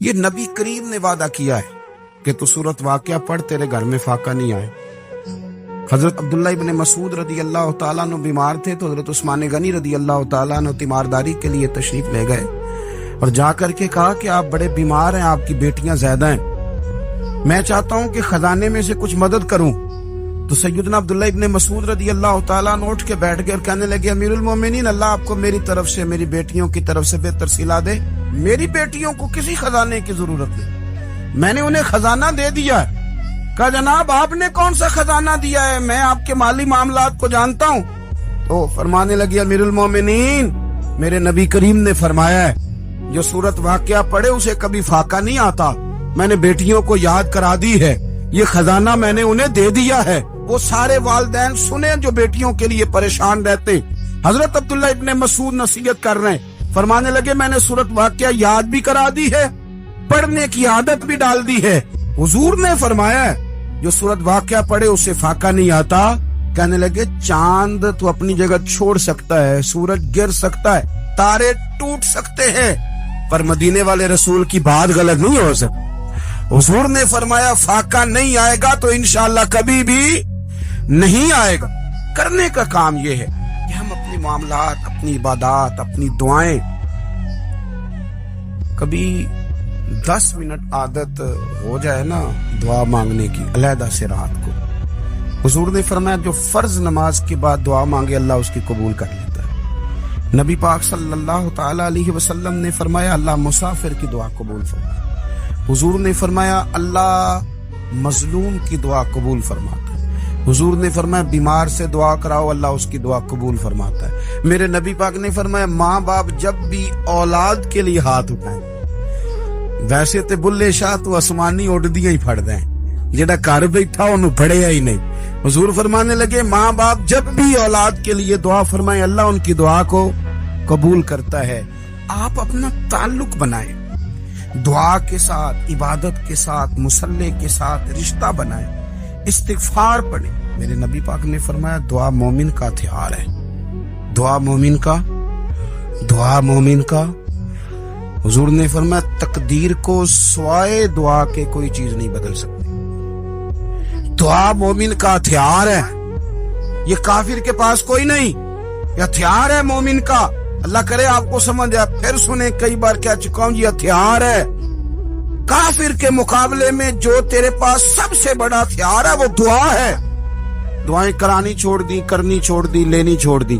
یہ نبی کریم نے وعدہ کیا ہے کہ تو سورت واقعہ پڑھ تیرے گھر میں فاقہ نہیں آئے. حضرت عبداللہ ابن مسعود رضی اللہ تعالیٰ عنہ بیمار تھے تو حضرت عثمان غنی رضی اللہ تعالیٰ عنہ تیمارداری کے لیے تشریف لے گئے اور جا کر کے کہا کہ آپ بڑے بیمار ہیں، آپ کی بیٹیاں زیادہ ہیں، میں چاہتا ہوں کہ خزانے میں سے کچھ مدد کروں. تو سیدنا عبداللہ ابن مسعود رضی اللہ تعالیٰ عنہ اٹھ کے بیٹھ گئے اور کہنے لگے امیر المومنین، اللہ آپ کو میری طرف سے، میری بیٹیوں کی طرف سے بہتر صلہ دے. میری بیٹیوں کو کسی خزانے کی ضرورت نہیں، میں نے انہیں خزانہ دے دیا ہے. کہا جناب آپ نے کون سا خزانہ دیا ہے، میں آپ کے مالی معاملات کو جانتا ہوں. تو فرمانے لگے امیر المومنین، میرے نبی کریم نے فرمایا ہے جو سورت واقعہ پڑھے اسے کبھی فاقہ نہیں آتا. میں نے بیٹیوں کو یاد کرا دی ہے، یہ خزانہ میں نے انہیں دے دیا ہے. وہ سارے والدین سنیں جو بیٹیوں کے لیے پریشان رہتے. حضرت عبداللہ ابن مسعود نصیحت کر رہے ہیں، فرمانے لگے میں نے سورت واقعہ یاد بھی کرا دی ہے، پڑھنے کی عادت بھی ڈال دی ہے. حضور نے فرمایا ہے جو سورت واقعہ پڑھے اسے فاقہ نہیں آتا. کہنے لگے چاند تو اپنی جگہ چھوڑ سکتا ہے، سورج گر سکتا ہے، تارے ٹوٹ سکتے ہیں، پر مدینے والے رسول کی بات غلط نہیں ہو سکتی. حضور نے فرمایا فاقہ نہیں آئے گا تو انشاءاللہ کبھی بھی نہیں آئے گا. کرنے کا کام یہ ہے کہ ہم اپنے معاملات، اپنی عبادات، اپنی دعائیں کبھی 10 منٹ عادت ہو جائے نا دعا مانگنے کی علیحدہ سے رات کو. حضور نے فرمایا جو فرض نماز کے بعد دعا مانگے اللہ اس کی قبول کر لیتا ہے. نبی پاک صلی اللہ تعالی علیہ وسلم نے فرمایا اللہ مسافر کی دعا قبول فرماتا ہے. حضور نے فرمایا اللہ مظلوم کی دعا قبول فرماتا ہے. حضور نے فرمایا بیمار سے دعا کراؤ اللہ اس کی دعا قبول فرماتا ہے. میرے نبی پاک نے فرمایا ماں باپ جب بھی اولاد کے لیے ہاتھ اٹھائیں، ویسے تے بلے شاہ تو آسمانی اڈدیاں ہی پھڑ دیں، جڑا گھر بیٹھا انہوں پھڑیا ہی نہیں. حضور فرمانے لگے ماں باپ جب بھی اولاد کے لیے دعا فرمائیں اللہ ان کی دعا کو قبول کرتا ہے. آپ اپنا تعلق بنائیں دعا کے ساتھ، عبادت کے ساتھ، مصلی کے ساتھ رشتہ بنائیں، استغفار پڑھیں. میرے نبی پاک نے فرمایا دعا مومن کا ہتھیار ہے، دعا مومن کا. حضور نے فرمایا تقدیر کو سوائے دعا کے کوئی چیز نہیں بدل سکتی. دعا مومن کا ہتھیار ہے، یہ کافر کے پاس کوئی نہیں، یہ ہتھیار ہے مومن کا. اللہ کرے آپ کو سمجھ آئے. پھر سنیں کئی بار کہہ چکا ہوں یہ ہتھیار ہے. کافر کے مقابلے میں جو تیرے پاس سب سے بڑا ہتھیار ہے وہ دعا ہے. دعائیں کرانی چھوڑ دی، کرنی چھوڑ دی، لینی چھوڑ دی.